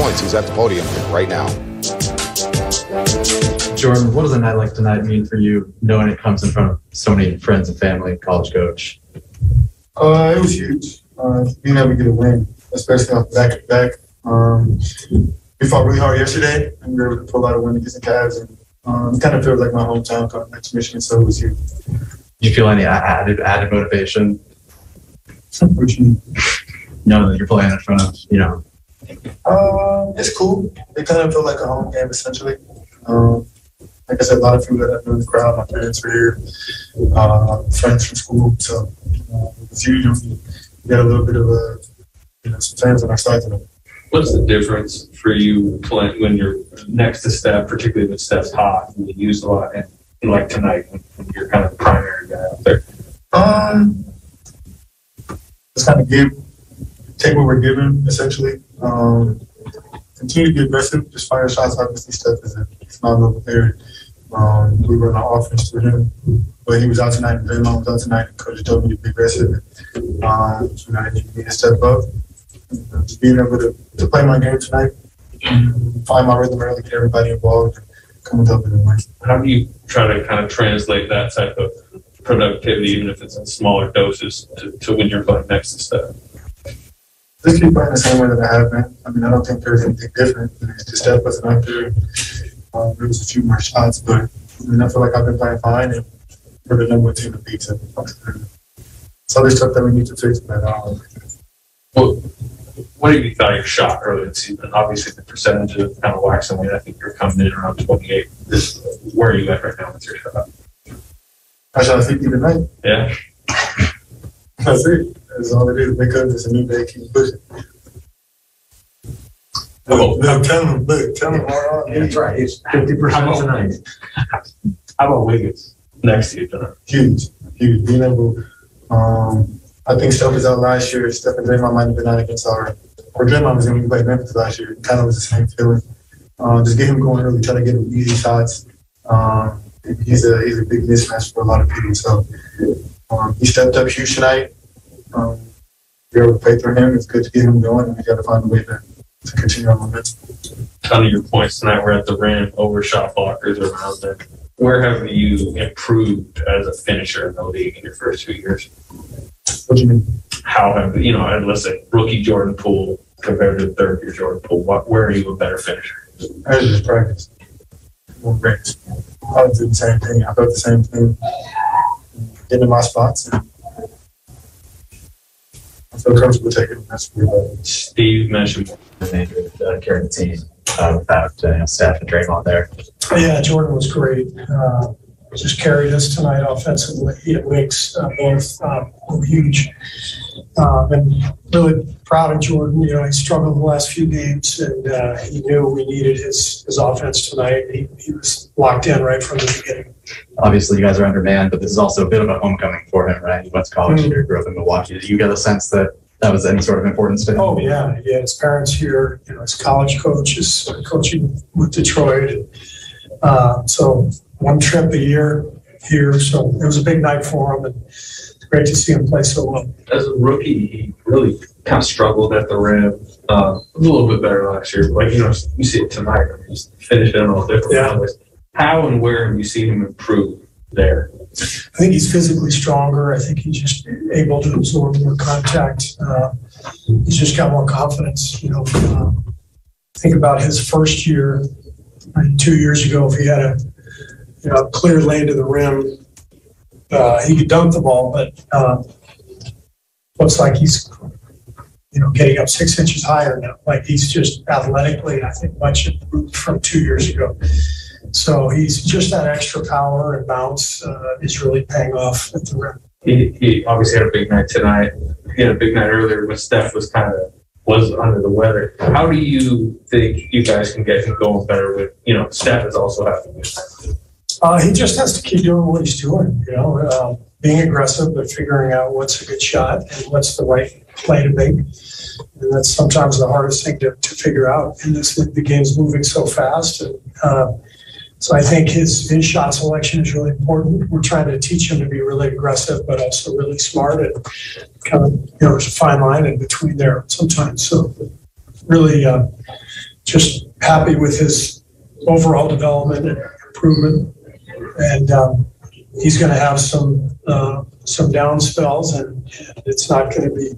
points. He's at the podium right now. Jordan, what does a night like tonight mean for you, knowing it comes in front of so many friends and family, college coach? It was huge. Being able to get a win, especially off back-to-back. We fought really hard yesterday, and we were able to pull out a win against the Cavs. And it kind of feels like my hometown coming back to Michigan, so it was huge. Do you feel any added motivation? What you mean? Knowing that you're playing in front of, It's cool. It kind of felt like a home game, essentially. Like I said, a lot of people that I know in the crowd, my parents were here, friends from school, so it's huge. We got a little bit of some fans on our side tonight. What's the difference for you playing when you're next to Steph, particularly when Steph's hot and you use a lot, and like tonight when you're kind of the primary guy out there? Just kind of take what we're given, essentially. Continue to be aggressive, just fire shots. Obviously, Steph is a phenomenal player. We were on offense for him, but he was out tonight, and Draymond was out tonight, and Coach told me to be aggressive. I need to step up. Just being able to play my game tonight, find my rhythm early, get everybody involved, and come up with a win. How do you try to kind of translate that type of productivity, even if it's in smaller doses, to when you're playing next to Steph? Just keep playing the same way that I have been. I mean, I don't think there's anything different. Just Steph wasn't out there. There was a few more shots, but I feel like I've been playing fine, and we're the number one team to beat. So there's stuff that we need to fix, but well, what have you thought of your shot earlier in the season? Obviously, the percentage of kind of waxing weight, I think you're coming in around 28. Where are you at right now with your shot? I shot 50 tonight. Yeah. That's it. That's all it is. Because it's a new day, keep pushing. Tell them. Yeah, that's right. It's 50% tonight. How about Wiggins next to you tonight? Huge. Being able, I think Steph was out last year. Steph and Draymond might have been out against Draymond was in when we played Memphis last year. It kind of was the same feeling. Just get him going early, try to get him easy shots. He's a big mismatch for a lot of people. So he stepped up huge tonight. Be able to play through him. It's good to get him going, and we got to find a way to continue our momentum. A ton of your points tonight were at the rim, over shot blockers around there. Where have you improved as a finisher in the league in your first 2 years? What do you mean? How have let's say rookie Jordan Poole compared to third year Jordan Poole? Where are you a better finisher? I just practice. More practice. I would do the same thing. I felt the same thing. Get in my spots. And I feel comfortable taking that's weird. Steve mentioned carrying the team without Steph and Draymond there. Yeah, Jordan was great. Just carried us tonight offensively. Wings both were huge. And really proud of Jordan. He struggled the last few games, and he knew we needed his offense tonight. He was locked in right from the beginning. Obviously, you guys are undermanned, but this is also a bit of a homecoming for him, right? He went to college here, grew up in Milwaukee. Do you get a sense that was any sort of importance to him? Oh, yeah. He had his parents here. His college coach is coaching with Detroit. So one trip a year here. So it was a big night for him, and it's great to see him play so well. As a rookie, he really kind of struggled at the rim. A little bit better last year. Like, you see it tonight. He's finishing in all different ways. How and where have you seen him improve there? I think he's physically stronger. I think he's just able to absorb more contact. He's just got more confidence. Think about his first year, 2 years ago. If he had a clear lane to the rim, he could dunk the ball. But looks like he's getting up 6 inches higher now. Like he's just athletically, I think, much improved from 2 years ago. So he's just that extra power and bounce is really paying off at the rim. He obviously had a big night tonight. He had a big night earlier when Steph was under the weather. How do you think you guys can get him going better with, Steph is also having a good night? He just has to keep doing what he's doing, being aggressive, but figuring out what's a good shot and what's the right play to make. And that's sometimes the hardest thing to figure out. And the game's moving so fast. And, so I think his shot selection is really important. We're trying to teach him to be really aggressive, but also really smart, and kind of, there's a fine line in between there sometimes. So really just happy with his overall development and improvement. And he's going to have some down spells, and it's not going to be,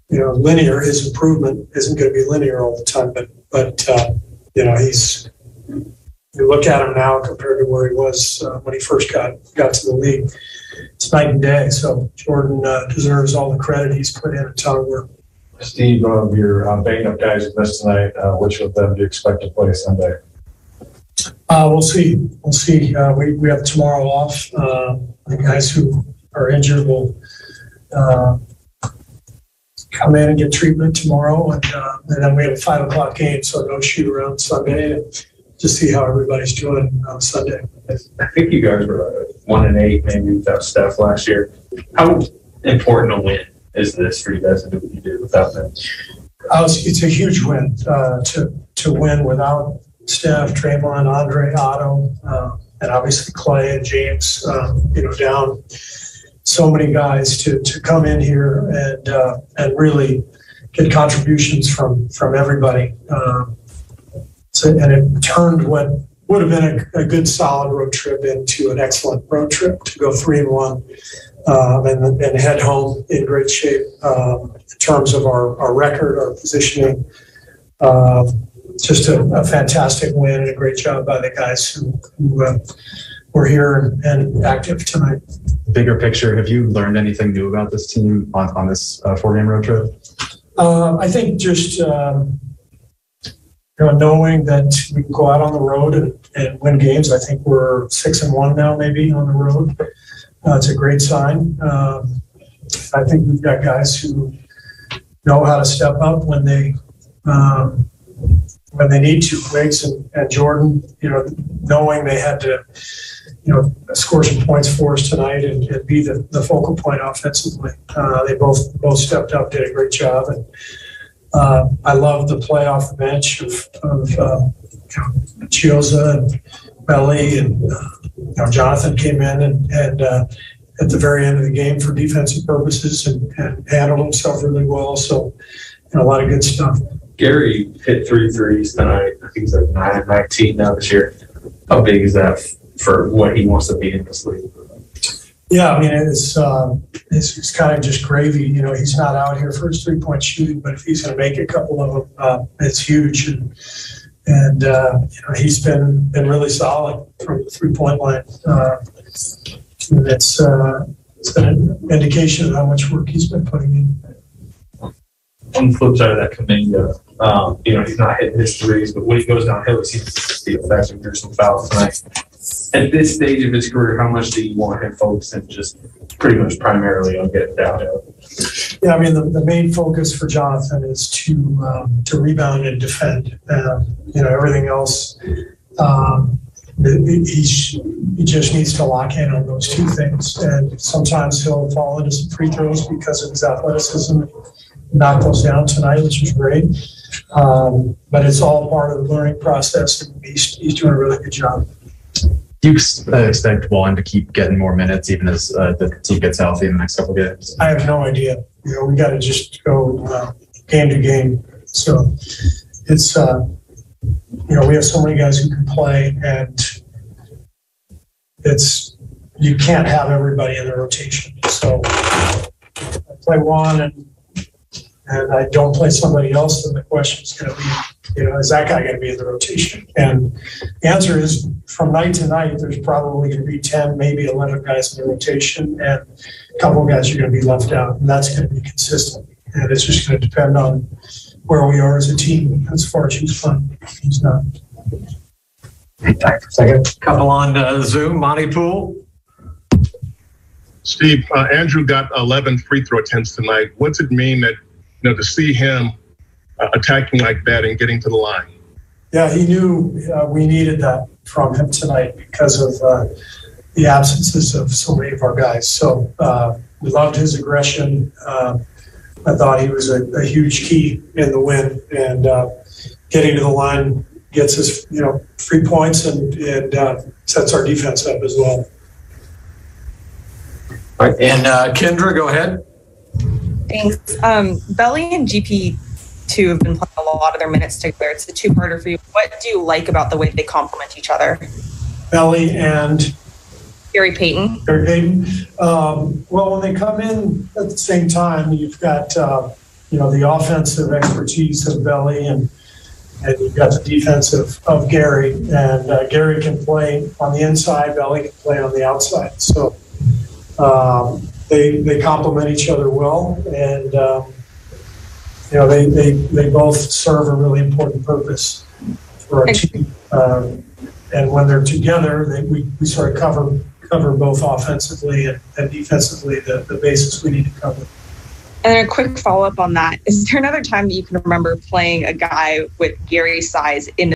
linear. His improvement isn't going to be linear all the time, but you look at him now compared to where he was when he first got to the league. It's night and day. So Jordan deserves all the credit he's put in a ton of work. Steve, of your banged up guys who missed tonight, which of them do you expect to play Sunday? We'll see. We have tomorrow off. The guys who are injured will come in and get treatment tomorrow, and then we have a 5:00 game, so no shoot around Sunday. Just see how everybody's doing on Sunday. I think you guys were 1-8, maybe without Steph last year. How important a win is this for you guys to do what you did without them? It's a huge win to win without Steph, Draymond, Andre, Otto, and obviously Clay and James. Down so many guys to come in here and really get contributions from everybody. And it turned what would have been a good solid road trip into an excellent road trip to go 3-1 and head home in great shape in terms of our record, our positioning. Just a fantastic win and a great job by the guys who were here and active tonight. Bigger picture, have you learned anything new about this team on this 4-game road trip? I think just knowing that we can go out on the road and win games. I think we're 6-1 now, maybe on the road. It's a great sign. I think we've got guys who know how to step up when they need to. Wiggs and Jordan, knowing they had to, score some points for us tonight and be the focal point offensively. They both stepped up, did a great job, and I love the play off the bench of Chioza and Belly, and Jonathan came in and at the very end of the game for defensive purposes and handled himself really well. So a lot of good stuff. Gary hit 3 threes tonight. I think he's like 9-19 now this year. How big is that for what he wants to be in this league? Yeah, I mean, it's kind of just gravy. He's not out here for his 3-point shooting, but if he's going to make a couple of them, it's huge. And he's been really solid from the 3-point line. And it's been an indication of how much work he's been putting in. On the flip side of that, Kuminga, he's not hitting his threes, but when he goes downhill, he seems to be effective. There's some fouls tonight. At this stage of his career, how much do you want him focusing just pretty much primarily on getting downhill? Yeah, I mean, the main focus for Jonathan is to rebound and defend. Everything else, he just needs to lock in on those two things. And sometimes he'll fall into some free throws because of his athleticism. Knock those down tonight, which was great. But it's all part of the learning process, and he's doing a really good job. Do you expect Juan to keep getting more minutes even as the team gets healthy in the next couple of games? I have no idea. We got to just go game to game. So it's, we have so many guys who can play, and you can't have everybody in the rotation. So I play Juan and I don't play somebody else, then the question is going to be, is that guy going to be in the rotation? And the answer is, from night to night, there's probably going to be 10, maybe 11 guys in the rotation, and a couple of guys are going to be left out, and that's going to be consistent. And it's just going to depend on where we are as a team as far as who's playing, who's not. Second. Couple on Zoom, Monty Poole. Steve, Andrew got 11 free throw attempts tonight. What's it mean that, to see him attacking like that and getting to the line? Yeah, he knew we needed that from him tonight because of the absences of so many of our guys. So we loved his aggression. I thought he was a huge key in the win, and getting to the line gets us, 3 points and sets our defense up as well. All right, and Kendra, go ahead. Thanks. Belly and GP two have been playing a lot of their minutes together. It's a two-parter for you. What do you like about the way they complement each other? Belly and Gary Payton. Well, when they come in at the same time, you've got, the offensive expertise of Belly and you've got the defensive of Gary. And Gary can play on the inside, Belly can play on the outside. So they complement each other well. And, they both serve a really important purpose for our team. And when they're together, we sort of cover both offensively and defensively the bases we need to cover. And a quick follow-up on that. Is there another time that you can remember playing a guy with Gary's size in